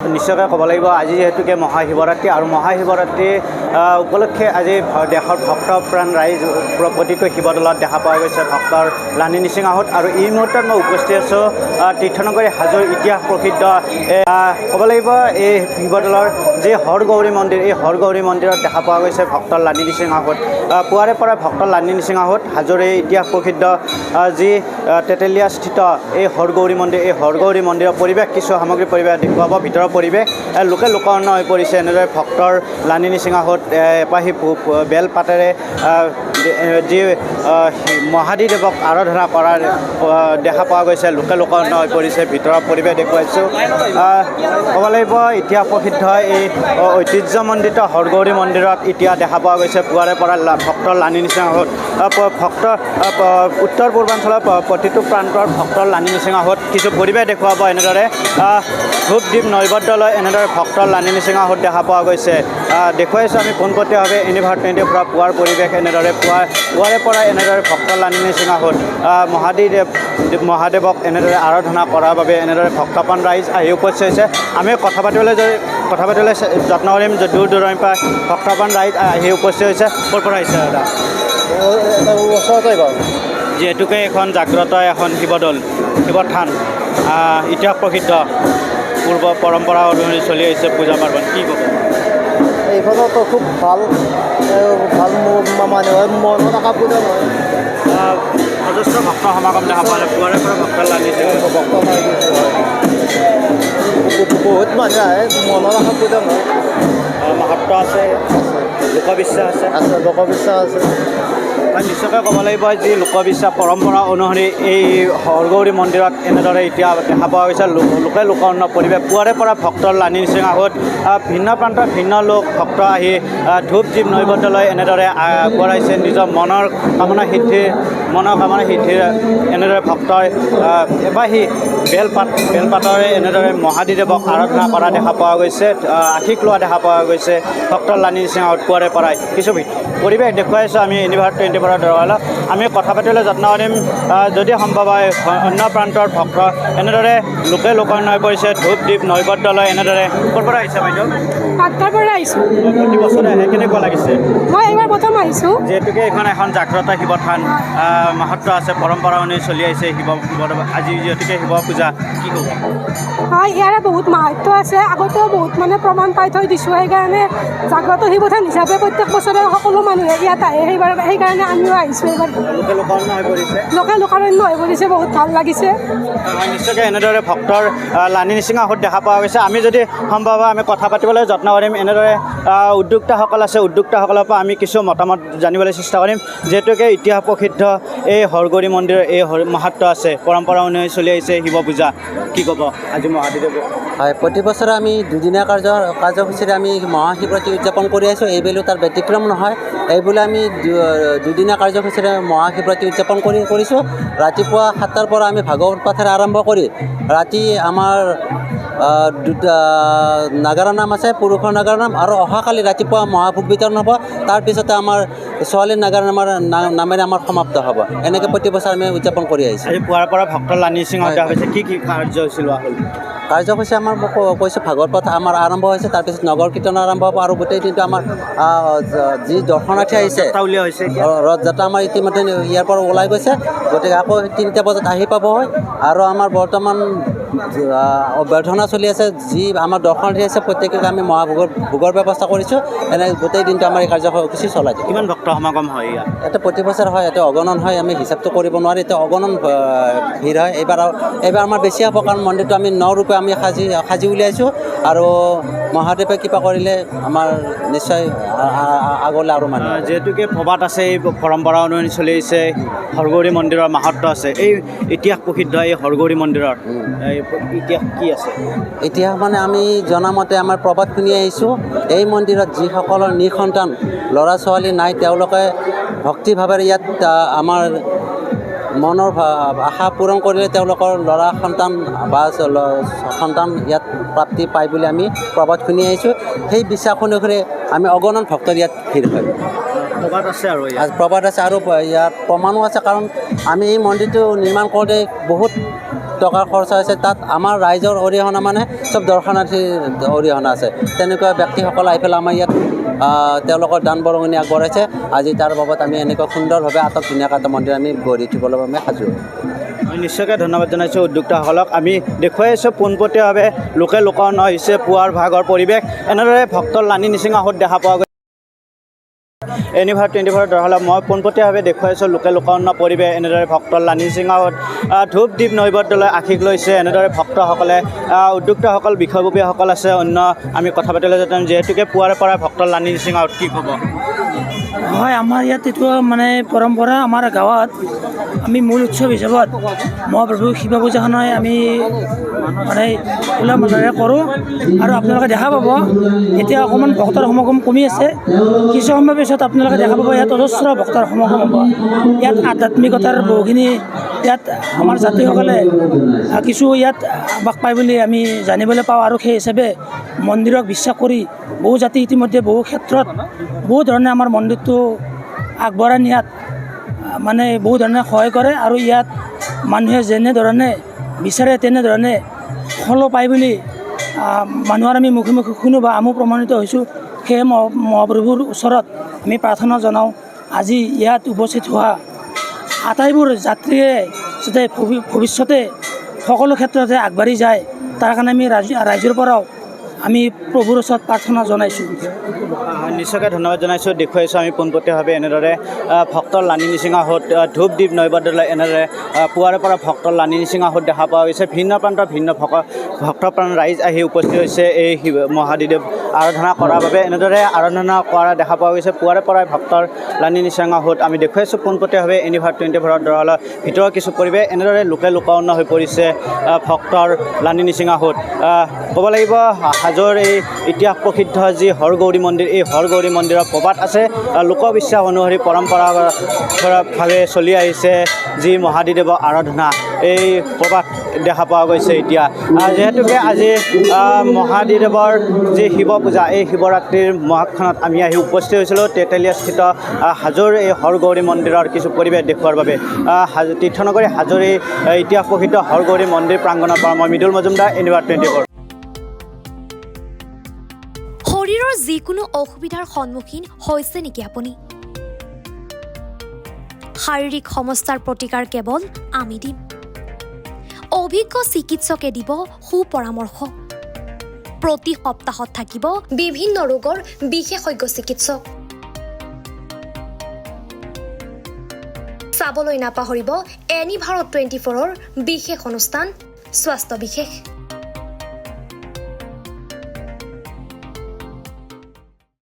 নিশ্চয়কৈ ক'ব লাগিব আজি যিহেতুকে মহাশিৱৰাত্ৰি আৰু মহাশিৱৰাত্ৰি উপলক্ষে আজি দেশৰ ভক্ত প্ৰাণ ৰাইজ প্ৰতিটো শিৱদৌলত দেখা পোৱা গৈছে ভক্তৰ লানি নিচিঙাহঁত আৰু এই মুহূৰ্তত মই উপস্থিত আছোঁ তীৰ্থনগৰী হাজোৰ ইতিহাস প্ৰসিদ্ধ ক'ব লাগিব এই শিৱদৌলৰ যি হৰগৌৰী মন্দিৰ এই হৰগৌৰী মন্দিৰত দেখা পোৱা গৈছে ভক্তৰ লানি নিচিঙাহঁত পুৱাৰে পৰা ভক্তৰ লানি নিচিঙাহঁত হাজোৰ এই ইতিহাস প্ৰসিদ্ধ যি তেতেলীয়াস্থিত এই হৰগৌৰী মন্দিৰ এই হৰগৌৰী মন্দিৰৰ পৰিৱেশ কিছু সামগ্ৰী পৰিৱেশ দেখুৱাব ভিতৰৰ পৰিৱেশ লোকে লোকাৰণ্য হৈ পৰিছে এনেদৰে ভক্তৰ লানি নিচিঙাহঁত এপাহি বেলপাতেৰে যি মহাদেৱক আৰাধনা কৰাৰ দেখা পোৱা গৈছে লোকে লোকাৰণ্য হৈ পৰিছে ভিতৰৰ পৰিৱেশ দেখুৱাইছোঁ ক'ব লাগিব ইতিহাস প্ৰসিদ্ধ এই ঐতিহ্যমণ্ডিত হৰগৌৰী মন্দিৰত এতিয়া দেখা পোৱা গৈছে পুৱাৰে পৰা ভক্তৰ লানি নিচিঙাহঁত ভক্তৰ উত্তৰ পূৰ্বাঞ্চলৰ প্ৰতিটো প্ৰান্তৰ ভক্তৰ লানি নিচিঙাহঁত কিছু পৰিৱেশ দেখুৱাব এনেদৰে ধূপ দ্বীপ নৈবদ্যলৈ এনেদৰে ভক্তৰ লানি নিচিঙাহঁত দেখা পোৱা গৈছে দেখুৱাইছোঁ আমি পোনপটীয়াভাৱে এনিভাৰ-20 পৰা পুৱাৰ পৰিৱেশ এনেদৰে পুৱাৰে পৰা এনেদৰে ভক্তৰ লানি নিচিঙাহঁত মহাদেৱক এনেদৰে আৰাধনা কৰাৰ বাবে এনেদৰে ভক্তপ্ৰাণ ৰাইজ আহি উপস্থিত হৈছে আমি কথা পাতিবলৈ যত্ন কৰিম দূৰ দূৰণিৰ পৰা ভক্তপ্ৰাণ ৰাইজ আহি উপস্থিত হৈছে ক'ৰ পৰা আহিছে দাদা যিহেতুকে এখন জাগ্ৰত এখন শিৱদৌল শিৱথান ইতিহাস প্ৰসিদ্ধ পূৰ্ব পৰম্পৰা অনুসৰি চলি আহিছে পূজা পাৰ্বণ কি ক'ব এইখনতো খুব ভাল মানুহে মনত থকা পূজা নহয় অজস্ৰ ভক্ত সমাগম দেখা পোৱা যায় পুৱাৰে পৰা ভক্ত লাগিছে ভক্ত বহুত মানুহ আহে মনত থকা পূজা নহয় মাহাত্ম্য আছে লোকবিশ্বাস আছে লোকবিশ্বাস আছে নিশ্চয়কৈ ক'ব লাগিব যি লোকবিশ্বাস পৰম্পৰা অনুসৰি এই হৰগৌৰী মন্দিৰত এনেদৰে এতিয়া দেখা পোৱা গৈছে লোকে লোকাৰণ্য পৰিৱেশ পুৱাৰে পৰা ভক্তৰ লানি নিচিঙাহঁত ভিন্ন প্ৰান্তৰ ভিন্ন লোক ভক্ত আহি ধূপ দ্বীপ নৈবদ্যলৈ এনেদৰে আগবঢ়াইছে নিজৰ মনৰ কামনা সিদ্ধিৰ এনেদৰে ভক্তই এবাহি বেলপাতৰে এনেদৰে মহাদেৱক আৰাধনা কৰা দেখা পোৱা গৈছে আশীষ লোৱা দেখা পোৱা গৈছে ভক্তৰ লানি নিচিঙাহঁত পুৱাৰে পৰাই কিছু পৰিৱেশ দেখুৱাইছোঁ আমি এনিভাৰ-20 পৰা দৰৱালত আমি কথা পাতিবলৈ যত্ন কৰিম যদি সম্ভৱ হয় অন্য প্ৰান্তৰ ভক্ত এনেদৰে লোকে লোকাৰণ্য হৈ পৰিছে ধূপ দ্বীপ নৈবদ্যলৈ এনেদৰে ক'ৰ পৰা আহিছে বাইদেউ পাটনাৰ পৰা আহিছোঁ প্ৰতি বছৰে আহে কেনেকুৱা লাগিছে মই এইবাৰ প্ৰথম আহিছোঁ যিহেতুকে এইখন এখন জাগ্ৰত শিৱথান মাহাত্ম্য আছে পৰম্পৰা অনুসৰি চলি আহিছে শিৱ আজি যিহেতুকে শিৱ পূজা কি ক'ব হয় ইয়াৰে বহুত মাহাত্ম্য আছে আগতেও বহুত মানে প্ৰমাণ পাই থৈ দিছোঁ সেইকাৰণে জাগ্ৰত শিৱথান হিচাপে প্ৰত্যেক বছৰে সকলো মানুহে ইয়াত আহে সেইকাৰণে আমিও আহিছোঁ এইবাৰ লোকে লোকাৰণ্য হৈ পৰিছে লোকে লোকাৰণ্য হৈ পৰিছে বহুত ভাল লাগিছে নিশ্চয়কৈ এনেদৰে ভক্তৰ লানি নিচিঙাহঁত দেখা পোৱা গৈছে আমি যদি সম্ভৱ হয় আমি কথা পাতিবলৈ যত্ন কৰিম এনেদৰে উদ্যোক্তাসকল আছে উদ্যোক্তাসকলৰ পৰা আমি কিছু মতামত জানিবলৈ চেষ্টা কৰিম যিহেতুকে ইতিহাস প্ৰসিদ্ধ এই হৰগৌৰী মন্দিৰৰ এই মাহাত্ম্য আছে পৰম্পৰা অনুসৰি চলি আহিছে শিৱ পূজা কি ক'ব আজি মহাদেৱ হয় প্ৰতি বছৰে আমি দুদিনীয়া কাৰ্যসূচীৰে আমি মহাশিৱৰাত্ৰি উদযাপন কৰি আহিছোঁ এইবেলি তাৰ ব্যতিক্ৰম নহয় এইবুলি আমি দুদিনীয়া কাৰ্যসূচীৰে মহাশিৱৰাত্ৰি উদযাপন কৰিছোঁ ৰাতিপুৱা 7টাৰ পৰা আমি ভাগৱত পাঠেৰে আৰম্ভ কৰি ৰাতি আমাৰ দুটা নাগাৰা নাম আছে পুৰুষৰ নাগাৰা নাম আৰু অহাকালি ৰাতিপুৱা মহাভোগ বিতৰণ হ'ব তাৰপিছতে আমাৰ ছোৱালীৰ নাগাৰা নামেৰে আমাৰ সমাপ্ত হ'ব এনেকৈ প্ৰতি বছৰ আমি উদযাপন কৰি আহিছোঁ আজি পুৱাৰ পৰা ভক্তৰ লানি নিচিঙাহঁত দেখা হৈছে কি কাৰ্যসূচী লোৱা হ'ল কাৰ্যসূচী আমাৰ কৈছোঁ ভাগৱত পাঠ আমাৰ আৰম্ভ হৈছে তাৰপিছত নগৰ কীৰ্তন আৰম্ভ হ'ব আৰু গোটেই দিনটো আমাৰ যি দৰ্শনাৰ্থী আহিছে ৰথযাত্ৰা আমাৰ ইতিমধ্যে ইয়াৰ পৰা ওলাই গৈছে গতিকে আকৌ 3টা বজাত আহি পাব হয় আৰু আমাৰ বৰ্তমান অভ্যৰ্থনা চলি আছে যি আমাৰ দৰ্শনাৰ্থী আছে প্ৰত্যেককে আমি ভোগৰ ব্যৱস্থা কৰিছোঁ এনে গোটেই দিনটো আমাৰ এই কাৰ্যসূচী চলাই যায় কিমান ভক্ত সমাগম হয় ইয়াতে প্ৰতি বছৰ হয় ইয়াতে অগণন হয় আমি হিচাপটো কৰিব নোৱাৰি এতিয়া অগণন ভিৰ হয় এইবাৰ আমাৰ বেছি হ'ব কাৰণ মন্দিৰটো আমি 9 ৰূপে আমি সাজি উলিয়াইছোঁ আৰু মহাদেৱে কৃপা কৰিলে আমাৰ নিশ্চয় আগলৈ আৰু মানুহ যিহেতুকে প্ৰবাদ আছে এই পৰম্পৰা অনুসৰি চলি আহিছে হৰগৌৰী মন্দিৰৰ মাহাত্ম্য আছে এই ইতিহাস প্ৰসিদ্ধ এই হৰগৌৰী মন্দিৰৰ ইতিহাস কি আছে ইতিহাস মানে আমি জনামতে আমাৰ প্ৰবাদ শুনি আহিছোঁ এই মন্দিৰত যিসকলৰ নিসন্তান ল'ৰা ছোৱালী নাই তেওঁলোকে ভক্তিভাৱেৰে ইয়াত আমাৰ মনৰ আশা পূৰণ কৰিলে তেওঁলোকৰ ল'ৰা সন্তান বা সন্তান ইয়াত প্ৰাপ্তি পায় বুলি আমি প্ৰবাদ শুনি আহিছোঁ সেই বিশ্বাস অনুসৰি আমি অগণন ভক্তৰ ইয়াত ভিৰ হয় প্ৰবাদ আছে আৰু প্ৰবাদ আছে আৰু ইয়াত প্ৰমাণো আছে কাৰণ আমি এই মন্দিৰটো নিৰ্মাণ কৰোঁতে বহুত টকাৰ খৰচা হৈছে, তাত আমাৰ ৰাইজৰ অৰিহণা মানে চব দৰ্শনাৰ্থীৰ অৰিহণা আছে। তেনেকুৱা ব্যক্তিসকল আহি পেলাই আমাৰ ইয়াত তেওঁলোকৰ দান বৰঙণি আগবঢ়াইছে। আজি তাৰ বাবদ আমি এনেকুৱা সুন্দৰভাৱে আটক ধুনীয়াকৈ এটা মন্দিৰ আমি গঢ়ি উঠিবলৈ আমি সাজু। আমি নিশ্চয়কৈ ধন্যবাদ জনাইছোঁ উদ্যোক্তাসকলক। আমি দেখুৱাই আছোঁ পোনপটীয়াভাৱে লোকে লোকাৰণ্য হৈছে পুৱাৰ ভাগৰ পৰিৱেশ। এনেদৰে ভক্তৰ লানি নিচিঙাহঁত দেখা পোৱা গৈছে। এনিভাৰ 24 দৰহলা মই পোনপটীয়াভাৱে দেখুৱাইছোঁ লোকে লোকাৰণ্য পৰিৱেশ। এনেদৰে ভক্তৰ লানি নিচিঙাহঁত ধূপ দীপ নৈবদ্যলৈ আশীষ লৈছে। এনেদৰে ভক্তসকলে উদ্যোক্তাসকল বিষয়ববীয়াসকল আছে, অন্য আমি কথা পাতিলে যাতে যিহেতুকে পুৱাৰে পৰা ভক্তৰ লানি নিচিঙাহঁত কি ক'ব? হয়, আমাৰ ইয়াত এইটো মানে পৰম্পৰা। আমাৰ গাঁৱত আমি মূল উৎসৱ হিচাপত মহাপ্ৰভু শিৱ পূজাখনই আমি মানে উলহ মালহেৰে কৰোঁ। আৰু আপোনালোকে দেখা পাব এতিয়া অকণমান ভক্তৰ সমাগম কমি আছে। কিছু সময় পিছত আপোনালোকে দেখা পাব ইয়াত অজস্ৰ ভক্তৰ সমাগম হ'ব। ইয়াত আধ্যাত্মিকতাৰ বহুখিনি ইয়াত আমাৰ জাতিসকলে কিছু ইয়াত বাস পায় বুলি আমি জানিবলৈ পাওঁ। আৰু সেই হিচাপে মন্দিৰক বিশ্বাস কৰি বহু জাতি ইতিমধ্যে বহু ক্ষেত্ৰত বহু ধৰণে আমাৰ মন্দিৰটো আগবঢ়াই নিয়াত মানে বহু ধৰণে সহায় কৰে। আৰু ইয়াত মানুহে যেনেধৰণে বিচাৰে তেনেধৰণে ফলো পায় বুলি মানুহৰ আমি মুখে মুখে শুনো বা আমিও প্ৰমাণিত হৈছোঁ। সেয়ে মহাপ্ৰভুৰ ওচৰত আমি প্ৰাৰ্থনা জনাওঁ আজি ইয়াত উপস্থিত হোৱা আটাইবোৰ যাত্ৰীয়ে যাতে ভৱিষ্যতে সকলো ক্ষেত্ৰতে আগবাঢ়ি যায়, তাৰ কাৰণে আমি ৰাইজৰ পৰাও আমি প্ৰভুৰ ওচৰত প্ৰাৰ্থনা জনাইছোঁ। নিশ্চয়কৈ ধন্যবাদ জনাইছোঁ। দেখুৱাইছোঁ আমি পোনপটীয়াভাৱে এনেদৰে ভক্তৰ লানি নিচিঙাহঁত ধূপ দীপ নৈবদ্যলৈ এনেদৰে পুৱাৰে পৰা ভক্তৰ লানি নিচিঙাহঁত দেখা পোৱা গৈছে। ভিন্ন প্ৰান্তৰ ভিন্ন ভক্তপ্ৰাণ ৰাইজ আহি উপস্থিত হৈছে এই মহাদেৱ আৰাধনা কৰাৰ বাবে। এনেদৰে আৰাধনা কৰা দেখা পোৱা গৈছে পুৱাৰে পৰাই ভক্তৰ লানি নিচিঙাহঁত আমি দেখুৱাইছোঁ পোনপটীয়াভাৱে এনিভাৰ 24 দৰহলা ভিতৰৰ কিছু পৰিৱেশ। এনেদৰে লোকে লোকাৰণ্য হৈ পৰিছে ভক্তৰ লানি নিচিঙাহঁত। ক'ব লাগিব হাজোৰ এই ইতিহাস প্ৰসিদ্ধ যি হৰগৌৰী মন্দিৰ, এই হৰগৌৰী মন্দিৰৰ প্ৰবাদ আছে। লোকবিশ্বাস অনুসৰি পৰম্পৰাগতভাৱে চলি আহিছে যি মহাদেৱৰ আৰাধনা, এই প্ৰবাদ দেখা পোৱা গৈছে। এতিয়া যিহেতুকে আজি মহাদেৱৰ যি শিৱ পূজা, এই শিৱৰাত্ৰিৰ মহাক্ষণত আমি আহি উপস্থিত হৈছিলোঁ তেতেলীয়াস্থিত হাজোৰ এই হৰগৌৰী মন্দিৰৰ কিছু পৰিৱেশ দেখুওৱাৰ বাবে। তীৰ্থনগৰী হাজোৰ এই ইতিহাস প্ৰসিদ্ধ হৰগৌৰী মন্দিৰ প্ৰাংগণৰ পৰা মই মৃদুল মজুমদাৰ, এনিভাৰ 24। শৰীৰৰ যিকোনো অসুবিধাৰ সন্মুখীন হৈছে নেকি আপুনি? শাৰীৰিক সমস্যাৰ প্ৰতিকাৰ কেৱল আমি দিম। অভিজ্ঞ চিকিৎসকে দিব সুপৰামৰ্শ। প্ৰতি সপ্তাহত থাকিব বিভিন্ন ৰোগৰ বিশেষজ্ঞ চিকিৎসক। চাবলৈ নাপাহৰিব এনিভাৰ 24ৰ বিশেষ অনুষ্ঠান স্বাস্থ্য বিশেষ।